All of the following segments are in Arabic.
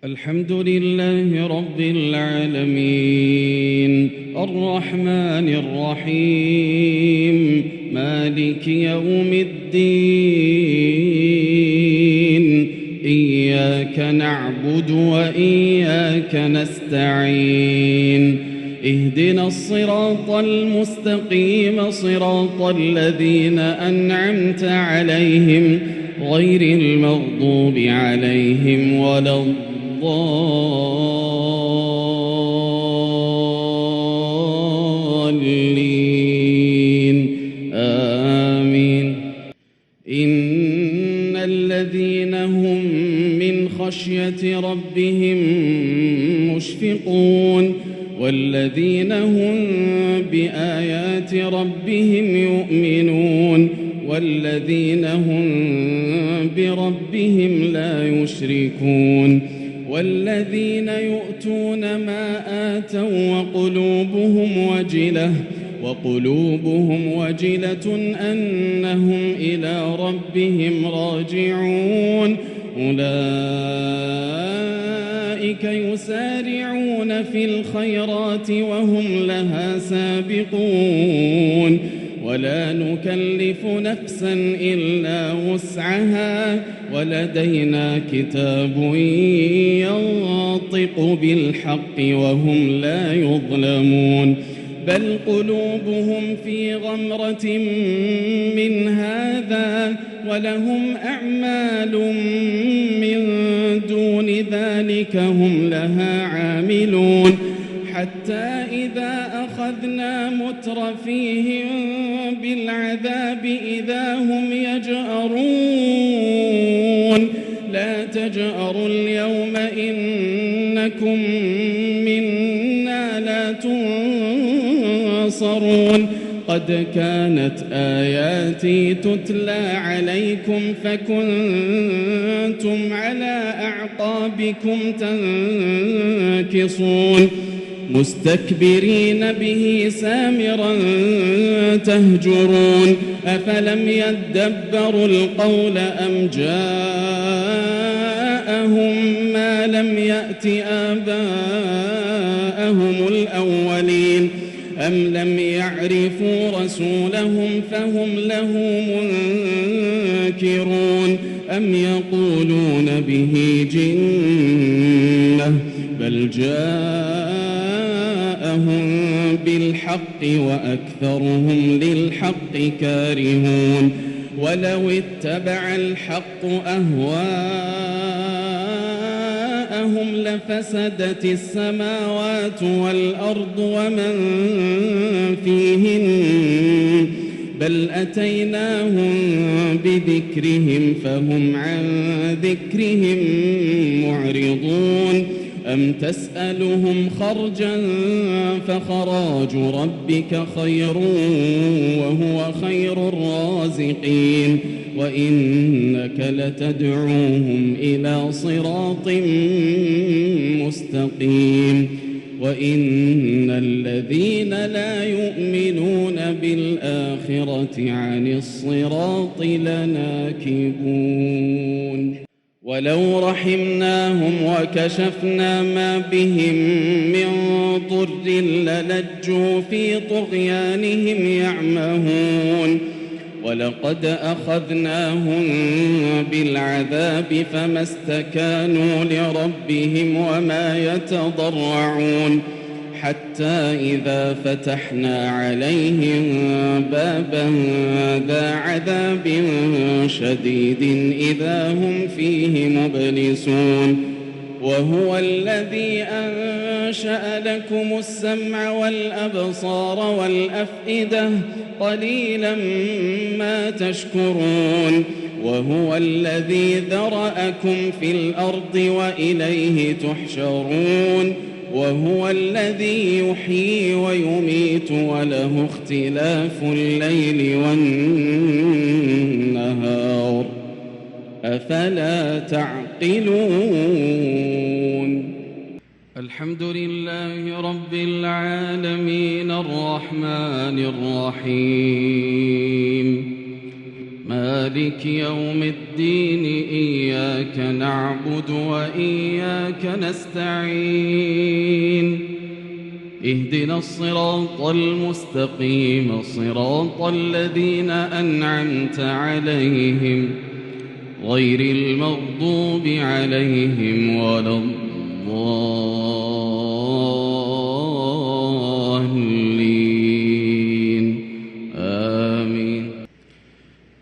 الحمد لله رب العالمين الرحمن الرحيم مالك يوم الدين إياك نعبد وإياك نستعين اهدنا الصراط المستقيم صراط الذين أنعمت عليهم غير المغضوب عليهم ولا الضالين آمين. إن الذين هم من خشية ربهم مشفقون والذين هم بآيات ربهم يؤمنون والذين هم بربهم لا يشركون والذين يؤتون ما آتوا وقلوبهم وجلة أنهم إلى ربهم راجعون أولئك يسارعون في الخيرات وهم لها سابقون ولا نكلف نفسا إلا وسعها ولدينا كتاب ينطق بالحق وهم لا يظلمون بل قلوبهم في غمرة من هذا ولهم أعمال من دون ذلك هم لها عاملون حتى إذا أخذنا مترفيهم بالعذاب إذا هم يجأرون لا تجأروا اليوم إنكم منا لا تنصرون قد كانت آياتي تتلى عليكم فكنتم على أعقابكم تنكصون مستكبرين به سامرا تهجرون أفلم يدبروا القول أم جاءهم ما لم يأت آباءهم الأولين أم لم يعرفوا رسولهم فهم له منكرون أم يقولون به جنة بل جاءهم بالحق وأكثرهم للحق كارهون ولو اتبع الحق أهواءهم لفسدت السماوات والأرض ومن فيهن بل أتيناهم بذكرهم فهم عن ذكرهم معرضون أم تسألهم خرجا فخراج ربك خير وهو خير الرازقين وإنك لتدعوهم إلى صراط مستقيم وإن الذين لا يؤمنون بالآخرة عن الصراط لناكبون ولو رحمناهم وكشفنا ما بهم من ضر للجوا في طغيانهم يعمهون ولقد أخذناهم بالعذاب فما استكانوا لربهم وما يتضرعون حتى إذا فتحنا عليهم بابا ذا عذاب شديد إذا هم فيه مبلسون وهو الذي أنشأ لكم السمع والأبصار والأفئدة قليلا ما تشكرون وهو الذي ذرأكم في الأرض وإليه تحشرون وهو الذي يحيي ويميت وله اختلاف الليل والنهار أفلا تعقلون الحمد لله رب العالمين الرحمن الرحيم مالك مالك يوم الدين إياك نعبد وإياك نستعين اهدنا الصراط المستقيم صراط الذين أنعمت عليهم غير المغضوب عليهم ولا الضالين آمين.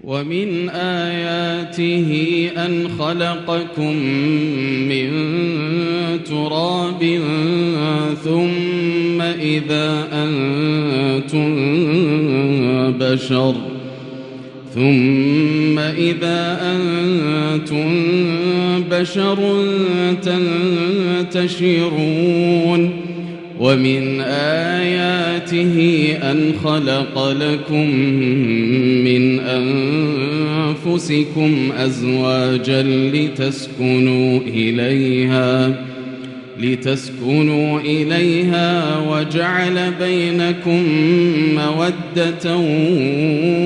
ومن آياته أن خلقكم من تراب ثم إذا أنتم بشر تنتشرون. ومن آياته أن خلق لكم من أنفسكم أزواجا لتسكنوا إليها وجعل بينكم مودة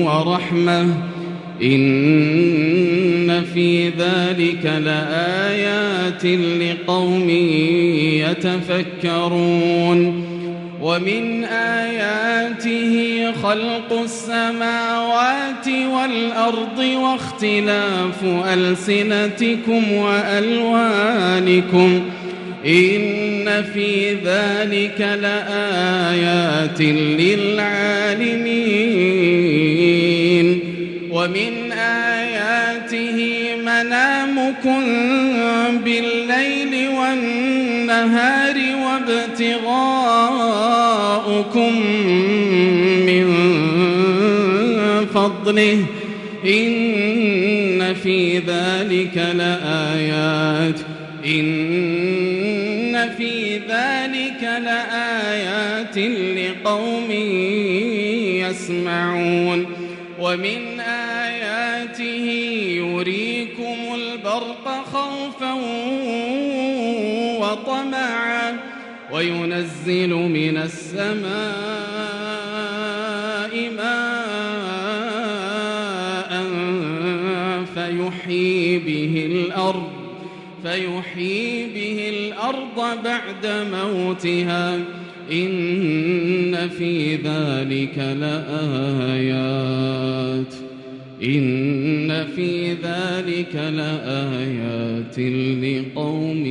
ورحمة إن في ذلك لآيات لقوم يتفكرون. ومن آياته خلق السماوات والأرض واختلاف ألسنتكم وألوانكم إن في ذلك لآيات للعالمين. ومن آياته منامكم بالليل والنهار وابتغاؤكم من فضله إن في ذلك لآيات لقوم يسمعون. ومن آياته يريكم البرق خوفا وطمعا وينزل من السماء ماء فيحيي به الأرض بعد موتها إن في ذلك لآيات لقوم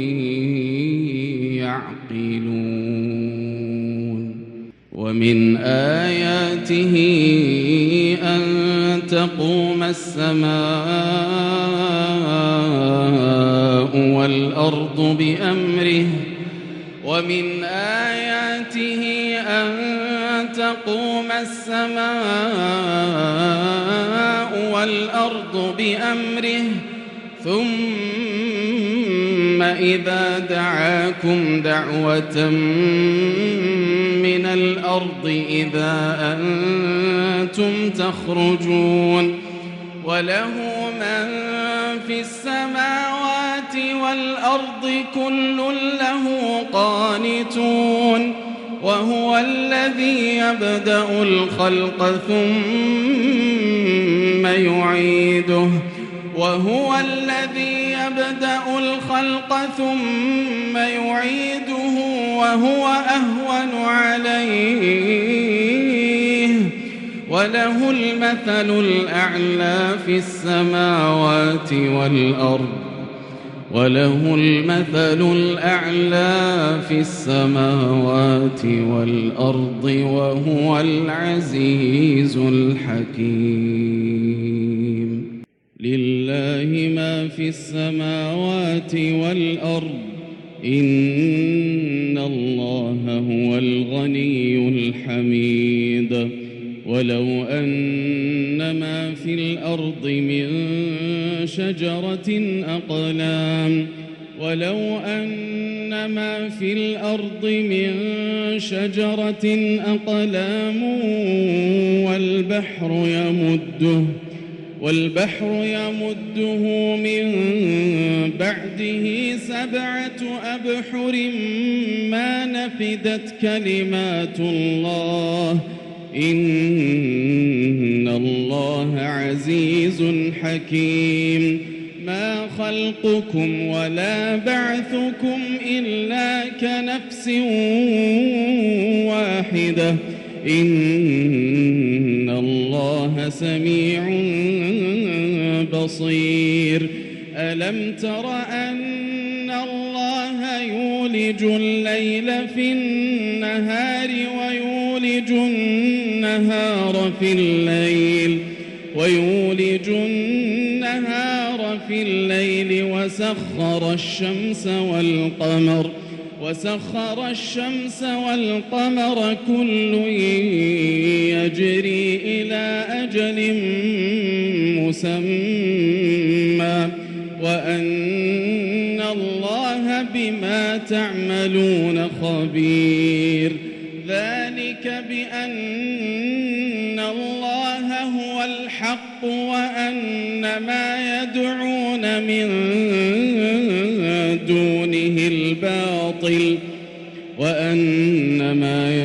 يعقلون. ومن آياته أن تقوم السماء والأرض بأمره. ومن آياته أن تقوم السماء والأرض بأمره ثم إذا دعاكم دعوة من الأرض إذا أنتم تخرجون. وله من في السماوات والأرض كل له قانتون. وهو الذي يبدأ الخلق ثم يعيده وهو أهون عليه وله المثل الأعلى في السماوات والأرض وهو العزيز الحكيم. لله ما في السماوات والأرض إن الله هو الغني الحميد. ولو أن ما في الأرض من شجرة أقلام والبحر يمده من بعده 7 أبحر ما نفدت كلمات الله إن الله عزيز حكيم ما خلقكم ولا بعثكم إلا كنفس واحدة إن الله سميع بصير ألم تر أن الله يولج الليل في النهار ويولج النهار في الليل وسخر الشمس والقمر كل يجري إلى أجل مسمى وأن الله بما تعملون خبير ذلك بأن الله هو الحق وأن ما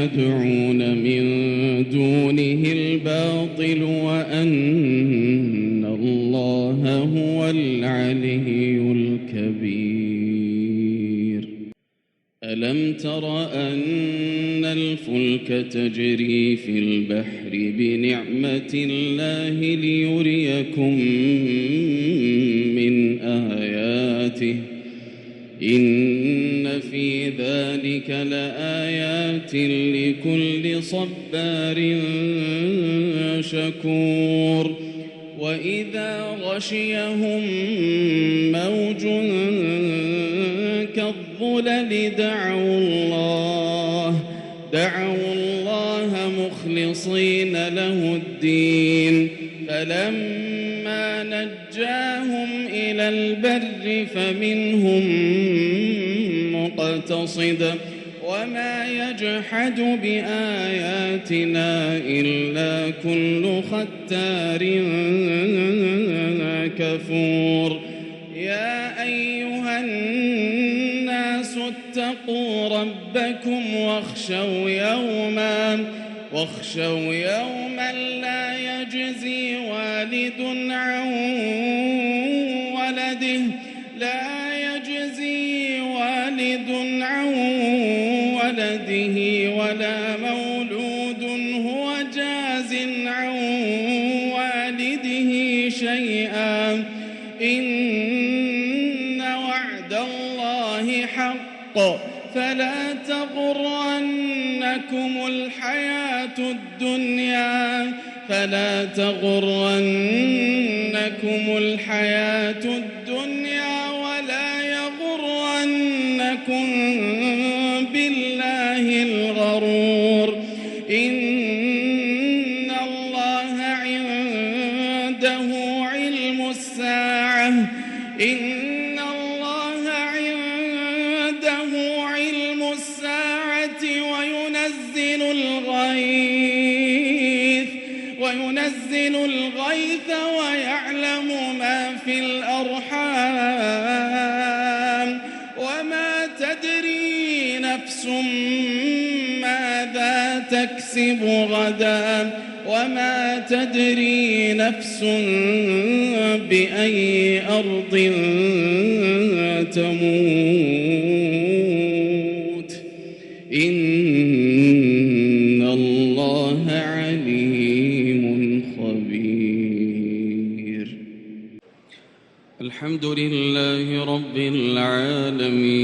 يدعون من دونه الباطل وأن الله هو العلي الكبير ألم تر أن الفلك تجري في البحر بنعمة الله ليريكم من آياته إن في ذلك لآيات لكل صبار شكور وإذا غشيهم موج كالظلل دعوا الله مخلصين له الدين فلما نجاهم إلى البر فمنهم مقتصد وما يجحد بآياتنا إلا كل ختار كفور يا أيها الناس اتقوا ربكم واخشوا يوما لا يجزي والد عن ولده ولا مولود هو جاز عن والده شيئا إن وعد الله حق فلا تغرنكم الحياة الدنيا ولا يغرنكم بالله الغرور إن الله عنده علم الساعة وينزل الغيث ويعلم ما في الأرحام وما تدري نفس ماذا تكسب غدا وما تدري نفس بأي أرض تموت إن الله عليم خبير الحمد لله رب العالمين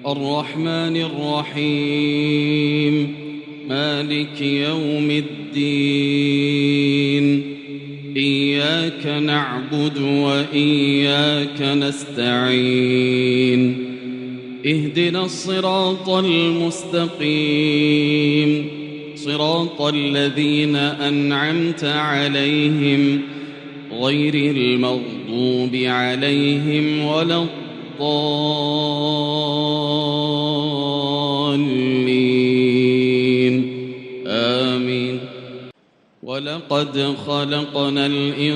الرحمن الرحيم مالك يوم الدين إياك نعبد وإياك نستعين اهدنا الصراط المستقيم صراط الذين أنعمت عليهم غير المغضوب عليهم ولا الضالين آمين ولقد خلقنا الإنسان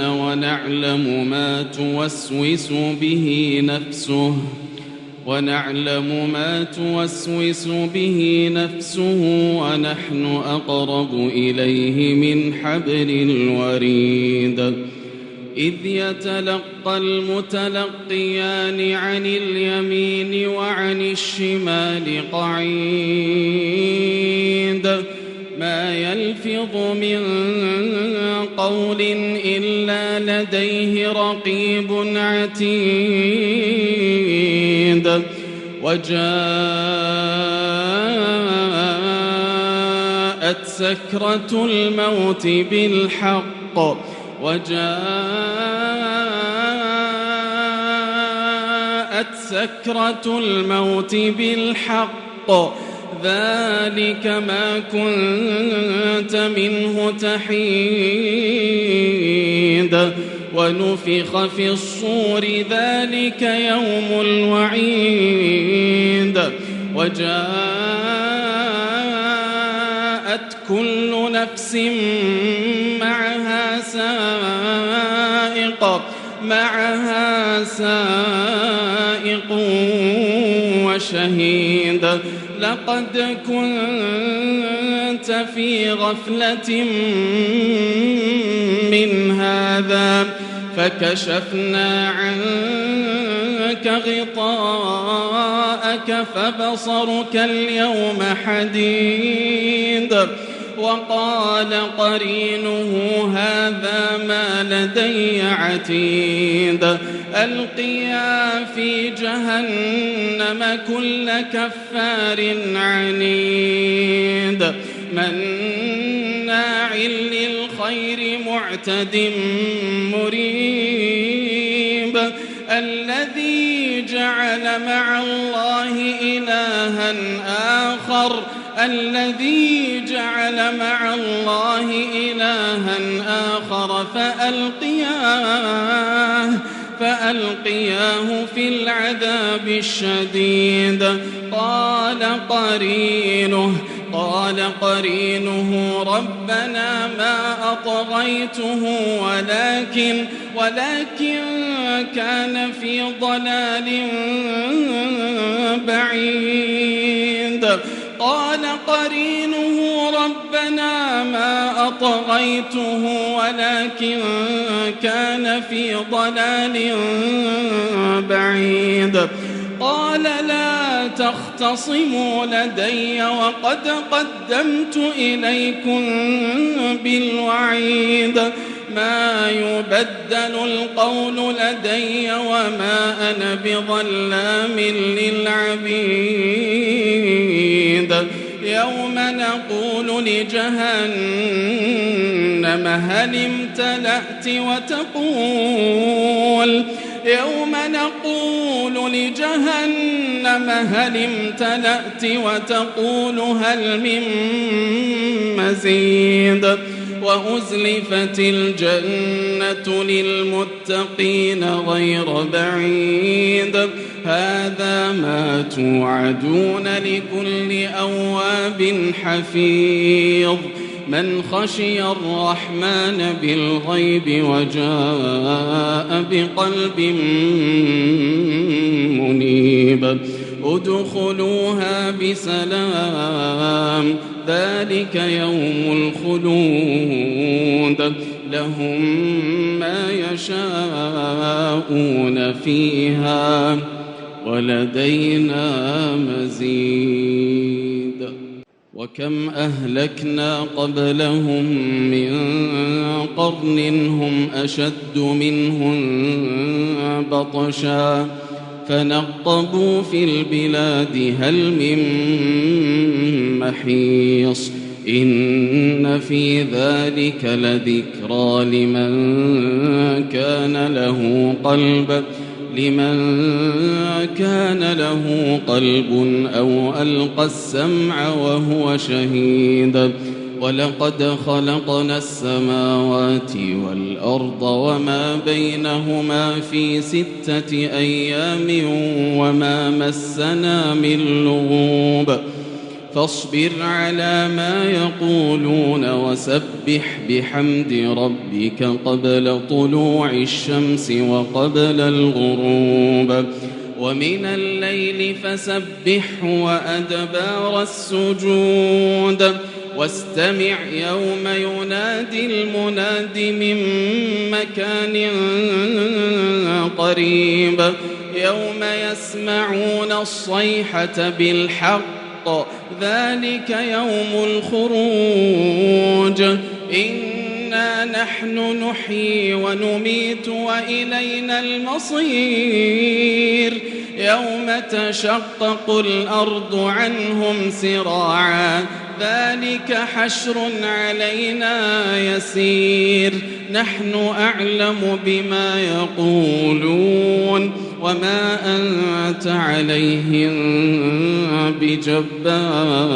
ونعلم ما توسوس به نفسه ونعلم ما توسوس به نفسه ونحن أقرب إليه من حبل الوريد إذ يتلقى المتلقيان عن اليمين وعن الشمال قعيد ما يلفظ من قول إلا لديه رقيب عتيد وجاءت سكرة الموت بالحق ذلك ما كنت منه تحيد ونفخ في الصور ذلك يوم الوعيد وجاءت كل نفس معها سائق وشهيد لقد كنت في غفلة من هذا فكشفنا عنك غطاءك فبصرك اليوم حديد وقال قرينه هذا ما لدي عتيد ألقيا في جهنم كل كفار عنيد مناع للخير معتد مريب الذي جعل مع الله إلها آخر فألقياه في العذاب الشديد قال قرينه ربنا ما أطغيته ولكن كان في ضلال بعيد قال قرينه ربنا ما أطغيته ولكن كان في ضلال بعيد قال لا تختصموا لدي وقد قدمت إليكم بالوعيد ما يبدل القول لدي وما أنا بظلام للعبيد يوم نقول لجهنم هل امتلأت وتقول هل من مزيد وأزلفت الجنة للمتقين غير بعيد هذا ما توعدون لكل أواب حفيظ من خشي الرحمن بالغيب وجاء بقلب منيب ادخلوها بسلام ذلك يوم الخلود لهم ما يشاءون فيها ولدينا مزيد وكم أهلكنا قبلهم من قرن هم أشد منهم بطشا فنقبوا في البلاد هل من محيص إن في ذلك لذكرى لمن كان له قلب أو ألقى السمع وهو شهيد ولقد خلقنا السماوات والأرض وما بينهما في 6 أيام وما مسنا من لغوب فاصبر على ما يقولون وسبح بحمد ربك قبل طلوع الشمس وقبل الغروب ومن الليل فسبحه وأدبار السجود واستمع يوم ينادي المناد من مكان قريب يوم يسمعون الصيحة بالحق ذلك يوم الخروج إنا نحن نحيي ونميت وإلينا المصير يوم تشقق الأرض عنهم سراعا ذلك حشر علينا يسير نحن أعلم بما يقولون وما أنت عليهم بجبار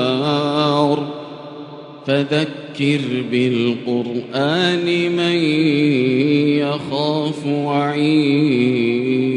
فذكر بالقرآن من يخاف وعيد